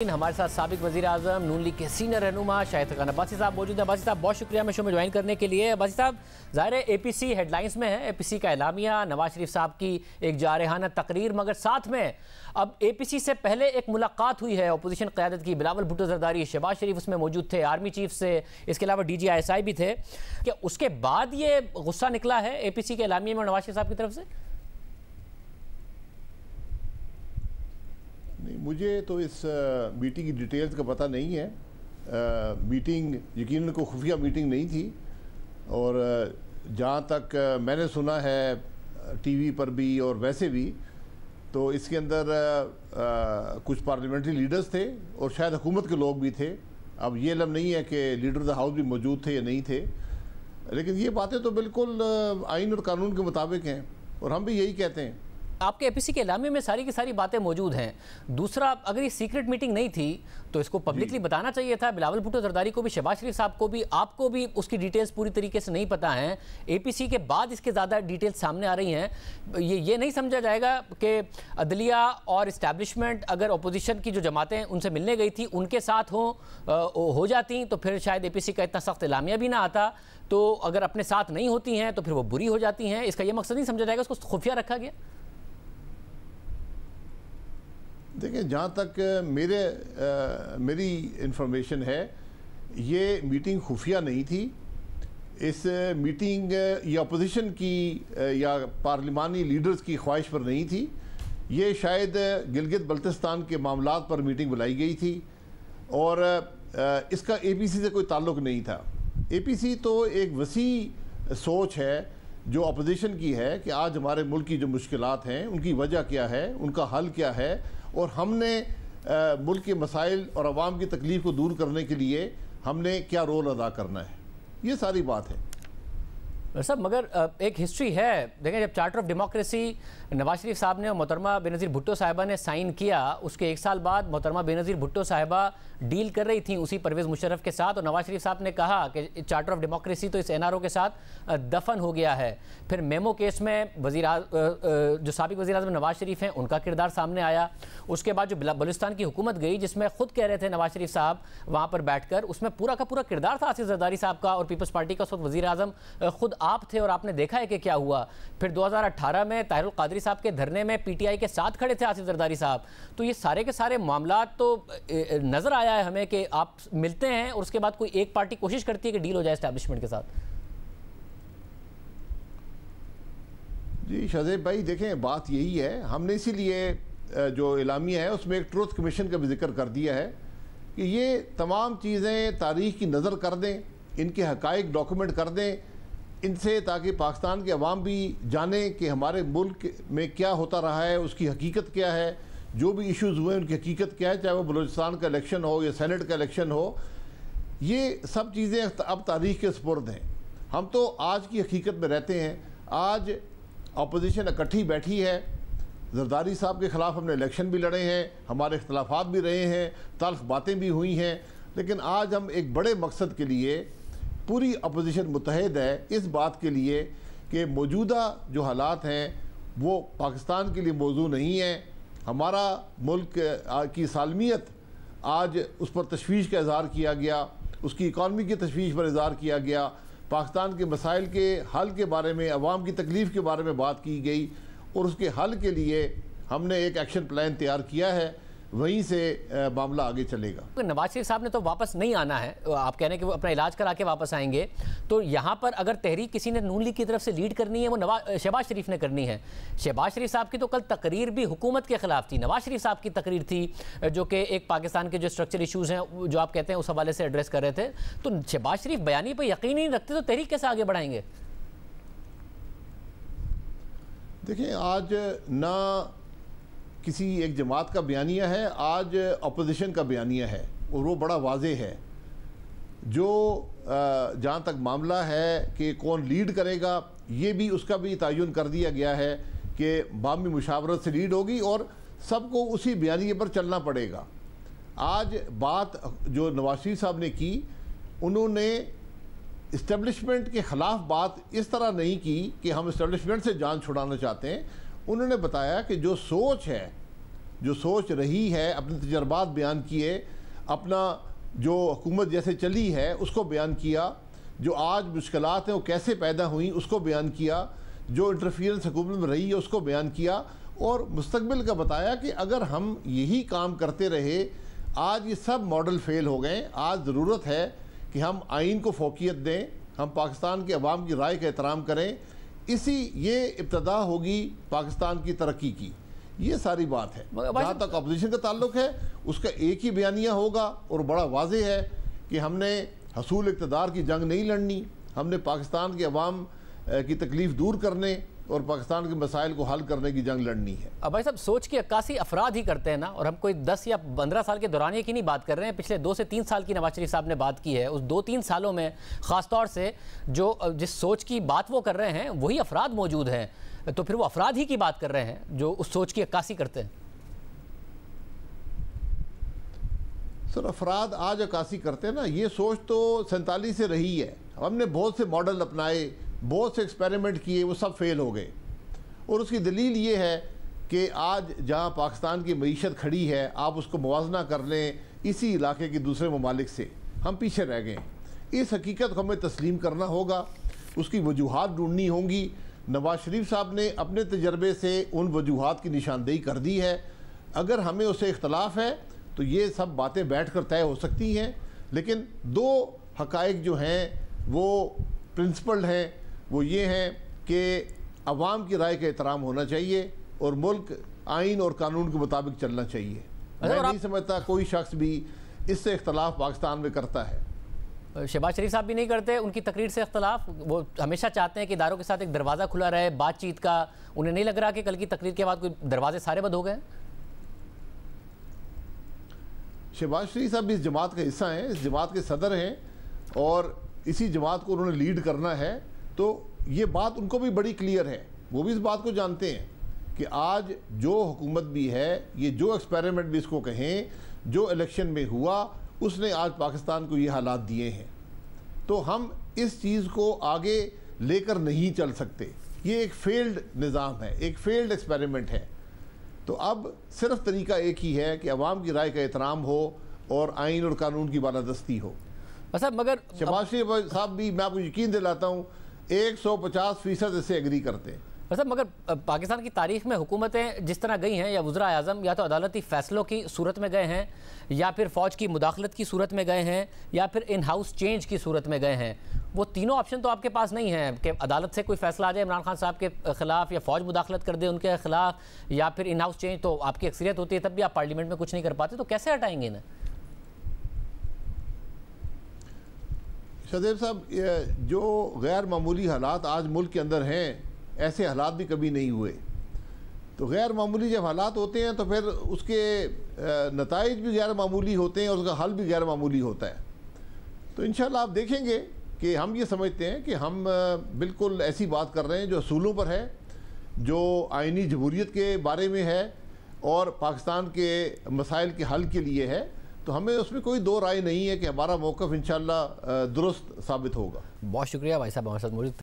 हमारे साथ साबिक वज़ीर आज़म नून लीग के सीनियर रहनुमा शाहिद खान अब्बासी साहब मौजूद हैं। अब्बासी साहब बहुत शुक्रिया मैं शो में ज्वाइन करने के लिए। अब्बासी साहब ज़ाहिर है APC हेडलाइंस में है, APC का एलामिया, नवाज शरीफ साहब की एक जारहाना तकरीर, मगर साथ में अब APC से पहले एक मुलाकात हुई है अपोजिशन क़यादत की, बिलावल भुट्टो ज़रदारी, शहबाज शरीफ उसमें मौजूद थे, आर्मी चीफ से, इसके अलावा DG ISI भी थे। क्या उसके बाद ये गुस्सा निकला है APC के एलामिया में नवाज शरीफ साहब की तरफ से? नहीं, मुझे तो इस मीटिंग की डिटेल्स का पता नहीं है। मीटिंग यकीनन कोई खुफिया मीटिंग नहीं थी, और जहाँ तक मैंने सुना है TV पर भी और वैसे भी, तो इसके अंदर कुछ पार्लियामेंट्री लीडर्स थे और शायद हुकूमत के लोग भी थे। अब ये इल्म नहीं है कि लीडर ऑफ द हाउस भी मौजूद थे या नहीं थे, लेकिन ये बातें तो बिल्कुल आइन और कानून के मुताबिक हैं, और हम भी यही कहते हैं। आपके APC के एलामे में सारी की सारी बातें मौजूद हैं। दूसरा, अगर ये सीक्रेट मीटिंग नहीं थी तो इसको पब्लिकली बताना चाहिए था। बिलावल भुट्टो ज़रदारी को भी, शहबाज शरीफ साहब को भी, आपको भी उसकी डिटेल्स पूरी तरीके से नहीं पता हैं। APC के बाद इसके ज़्यादा डिटेल्स सामने आ रही हैं। ये नहीं समझा जाएगा कि अदलिया और इस्टेब्लिशमेंट अगर अपोजिशन की जो जमातें उनसे मिलने गई थी उनके साथ हो जाती तो फिर शायद APC का इतना सख्त एलामिया भी ना आता। तो अगर अपने साथ नहीं होती हैं तो फिर वो बुरी हो जाती हैं। इसका ये मकसद नहीं समझा जाएगा, उसको खुफिया रखा गया? देखिए, जहाँ तक मेरी इंफॉर्मेशन है, ये मीटिंग खुफिया नहीं थी। इस मीटिंग या अपोजिशन की या पार्लिमानी लीडर्स की ख्वाहिश पर नहीं थी। ये शायद गिलगित बल्तिस्तान के मामलात पर मीटिंग बुलाई गई थी, और इसका APC से कोई ताल्लुक़ नहीं था। APC तो एक वसी सोच है जो अपोजिशन की है कि आज हमारे मुल्क की जो मुश्किलात हैं उनकी वजह क्या है, उनका हल क्या है, और हमने मुल्क के मसाइल और अवाम की तकलीफ़ को दूर करने के लिए हमने क्या रोल अदा करना है, ये सारी बात है। सब मगर एक हिस्ट्री है। देखें, जब charter of democracy Nawaz Sharif साहब ने और मोहतरमा बेनज़ीर भुट्टो साहिबा ने साइन किया, उसके एक साल बाद मोहतरमा बेनज़ीर भुट्टो साहिबा डील कर रही थी उसी परवेज़ मुशर्रफ के साथ, और नवाज शरीफ साहब ने कहा कि चार्टर ऑफ डेमोक्रेसी तो इस NRO के साथ दफन हो गया है। फिर मेमो केस में जो साबिक वज़ीर आज़म नवाज शरीफ हैं उनका किरदार सामने आया। उसके बाद जो बलूचिस्तान की हुकूमत गई, जिसमें खुद कह रहे थे नवाज शरीफ साहब वहाँ पर बैठ कर, उसमें पूरा का पूरा किरदार था आसिफ ज़रदारी साहब का और पीपल्स पार्टी का उस वक्त वज़ीर आज़म खुद आप थे, और आपने देखा है कि क्या हुआ। फिर 2018 में ताहिरुल क़ादरी साहब के धरने में PTI के साथ खड़े थे आसिफ ज़रदारी साहब। तो ये सारे के सारे मामलात तो नज़र आया है हमें कि आप मिलते हैं और उसके बाद कोई एक पार्टी कोशिश करती है कि डील हो जाए एस्टैब्लिशमेंट के साथ। जी शाहजेब भाई, देखें, बात यही है, हमने इसीलिए जो एलामिया है उसमें एक ट्रुथ कमीशन का भी जिक्र कर दिया है कि ये तमाम चीज़ें तारीख़ की नज़र कर दें, इनके हक़ाइक़ डॉक्यूमेंट कर दें इनसे, ताकि पाकिस्तान के अवाम भी जाने कि हमारे मुल्क में क्या होता रहा है, उसकी हकीकत क्या है, जो भी इश्यूज़ हुए उनकी हकीकत क्या है, चाहे वो बलूचिस्तान का इलेक्शन हो या सेनेट का इलेक्शन हो। ये सब चीज़ें अब तारीख़ के सुपुर्द हैं। हम तो आज की हकीकत में रहते हैं। आज अपोजिशन इकट्ठी बैठी है, ज़रदारी साहब के ख़िलाफ़ हमने इलेक्शन भी लड़े हैं, हमारे इख्तलाफात भी रहे हैं, तल्ख़ बातें भी हुई हैं, लेकिन आज हम एक बड़े मकसद के लिए पूरी अपोजिशन मुत्तहिद है इस बात के लिए कि मौजूदा जो हालात हैं वो पाकिस्तान के लिए मौजू नहीं है। हमारा मुल्क की सालमियत आज उस पर तशवीश का इज़हार किया गया, उसकी इकॉनमी की तशवीश पर इज़हार किया गया, पाकिस्तान के मसाइल के हल के बारे में, अवाम की तकलीफ़ के बारे में बात की गई, और उसके हल के लिए हमने एक एक्शन प्लान तैयार किया है, वहीं से मामला आगे चलेगा। नवाज शरीफ साहब ने तो वापस नहीं आना है, आप कह रहे हैं कि वो अपना इलाज करा के वापस आएंगे, तो यहाँ पर अगर तहरीक किसी ने नून लीग की तरफ से लीड करनी है वो शहबाज शरीफ ने करनी है। शहबाज शरीफ साहब की तो कल तकरीर भी हुकूमत के ख़िलाफ़ थी, नवाज शरीफ साहब की तकरीर थी जो कि एक पाकिस्तान के जो स्ट्रक्चर इशूज़ हैं जो आप कहते हैं उस हवाले से एड्रेस कर रहे थे। तो शहबाज शरीफ बयानी पर यकीन नहीं रखते तो तहरीक कैसे आगे बढ़ाएंगे? देखिए, आज ना किसी एक जमात का बयानिया है, आज अपोजिशन का बयानिया है, और वो बड़ा वाज़े है। जो जहाँ तक मामला है कि कौन लीड करेगा, ये भी उसका भी तयन कर दिया गया है कि बामी मुशावरत से लीड होगी और सबको उसी बयानिए पर चलना पड़ेगा। आज बात जो नवाज शरीफ साहब ने की, उन्होंने इस्टेब्लिशमेंट के ख़िलाफ़ बात इस तरह नहीं की कि हम इस्टेब्लिशमेंट से जान छुड़ाना चाहते हैं। उन्होंने बताया कि जो सोच है جو سوچ رہی ہے، اپنے تجربات بیان کیے، اپنا جو حکومت جیسے چلی ہے اس کو بیان کیا، جو آج مشکلات ہیں وہ کیسے پیدا ہوئیں اس کو بیان کیا، جو انٹرفیئرنس حکومت میں رہی ہے اس کو بیان کیا، اور مستقبل کا بتایا کہ اگر ہم یہی کام کرتے رہے، آج یہ سب ماڈل فیل ہو گئے، آج ضرورت ہے کہ ہم آئین کو فوقیت دیں، ہم پاکستان کے عوام کی رائے کا احترام کریں، یہ ابتدا ہوگی پاکستان کی ترقی کی۔ یہ ساری بات ہے۔ جہاں تک اپوزیشن کا تعلق ہے اس کا ایک ہی بیانیہ ہوگا، اور بڑا واضح ہے کہ ہم نے حصول اقتدار کی جنگ نہیں لڑنی، ہم نے پاکستان کے عوام کی تکلیف دور کرنے اور پاکستان کے مسائل کو حل کرنے کی جنگ لڑنی ہے۔ اب بھائی صاحب، سوچ کی عکاسی افراد ہی کرتے ہیں نا، اور ہم کوئی 10 یا 15 سال کے دورانیے کی نہیں بات کر رہے ہیں، پچھلے 2 سے 3 سال کی نواز شریف صاحب نے بات کی ہے۔ اس 2-3 سالوں میں خاص طور سے جس سوچ کی بات وہ کر رہے ہیں وہی افراد موجود ہیں، تو پھر وہ افراد ہی کی بات کر رہے ہیں جو اس سوچ کی عکاسی کرتے ہیں۔ سر، افراد آج عکاسی کرتے ہیں نا، یہ سوچ تو 47 سے رہی ہے۔ ہم نے بہت سے ماڈل اپنائے، بہت سے ایکسپیریمنٹ کیے، وہ سب فیل ہو گئے، اور اس کی دلیل یہ ہے کہ آج جہاں پاکستان کی معیشت کھڑی ہے، آپ اس کو موازنہ کر لیں اسی علاقے کے دوسرے ممالک سے، ہم پیچھے رہ گئے۔ اس حقیقت کو ہمیں تسلیم کرنا ہوگا، اس کی وجوہات ڈھونڈنی ہوں گی۔ نواز شریف صاحب نے اپنے تجربے سے ان وجوہات کی نشاندہی کر دی ہے۔ اگر ہمیں اسے اختلاف ہے تو یہ سب باتیں بیٹھ کر طے ہو سکتی ہیں، لیکن 2 حقائق جو ہیں وہ پرنسپل ہیں، وہ یہ ہیں کہ عوام کی رائے کا احترام ہونا چاہیے اور ملک آئین اور قانون کے مطابق چلنا چاہیے۔ میں نہیں سمجھتا کوئی شخص بھی اس سے اختلاف پاکستان میں کرتا ہے۔ شہباز شریف صاحب بھی نہیں کرتے ان کی تقریر سے اختلاف، وہ ہمیشہ چاہتے ہیں کہ اداروں کے ساتھ ایک دروازہ کھلا رہے بات چیت کا۔ انہیں نہیں لگ رہا کہ کل کی تقریر کے بعد کوئی دروازے سارے بند ہو گئے؟ شہباز شریف صاحب بھی اس جماعت کا حصہ ہیں، اس جماعت کے صدر ہیں، اور اسی جماعت کو انہوں نے لیڈ کرنا ہے، تو یہ بات ان کو بھی بڑی کلیئر ہے، وہ بھی اس بات کو جانتے ہیں کہ آج جو حکومت بھی ہے، یہ جو ایکسپیریمنٹ بھی اس کو کہیں، جو الیکشن میں ہوا، اس نے آج پاکستان کو یہ حالات دیے ہیں، تو ہم اس چیز کو آگے لے کر نہیں چل سکتے۔ یہ ایک فیلڈ نظام ہے، ایک فیلڈ ایکسپیریمنٹ ہے، تو اب صرف طریقہ ایک ہی ہے کہ عوام کی رائے کا احترام ہو اور آئین اور قانون کی بالادستی ہو۔ مگر شہباز شریف صاحب بھی، میں آپ کو یقین دلاتا ہوں، 150% اس سے ایگری کرتے ہیں۔ مگر پاکستان کی تاریخ میں حکومتیں جس طرح گئی ہیں، یا وزراء اعظم یا تو عدالتی فیصلوں کی صورت میں گئے ہیں، یا پھر فوج کی مداخلت کی صورت میں گئے ہیں، یا پھر ان ہاؤس چینج کی صورت میں گئے ہیں، وہ تینوں آپشن تو آپ کے پاس نہیں ہیں کہ عدالت سے کوئی فیصلہ آ جائے عمران خان صاحب کے خلاف، یا فوج مداخلت کر دے ان کے خلاف، یا پھر ان ہاؤس چینج، تو آپ کی اکثریت ہوتی ہے تب بھی آپ پارلیمنٹ میں کچھ نہیں کر پاتے، تو کیسے ہٹائیں گے انہیں؟ شہزیب صاحب، جو غیر معمولی حالات آج ملک کے اندر ہیں، ایسے حالات بھی کبھی نہیں ہوئے، تو غیر معمولی جب حالات ہوتے ہیں تو پھر اس کے نتائج بھی غیر معمولی ہوتے ہیں اور اس کا حل بھی غیر معمولی ہوتا ہے۔ تو انشاءاللہ آپ دیکھیں گے کہ ہم یہ سمجھتے ہیں کہ ہم بالکل ایسی بات کر رہے ہیں جو اصولوں پر ہے، جو آئینی جمہوریت کے بارے میں ہے اور پاکستان کے مسائل کے حل کے لیے ہے، تو ہمیں اس میں کوئی دو رائے نہیں ہے کہ ہمارا موقف انشاءاللہ درست ثابت ہوگا۔ بہت شکریہ بھائی صاحب ہمارے ساتھ موجود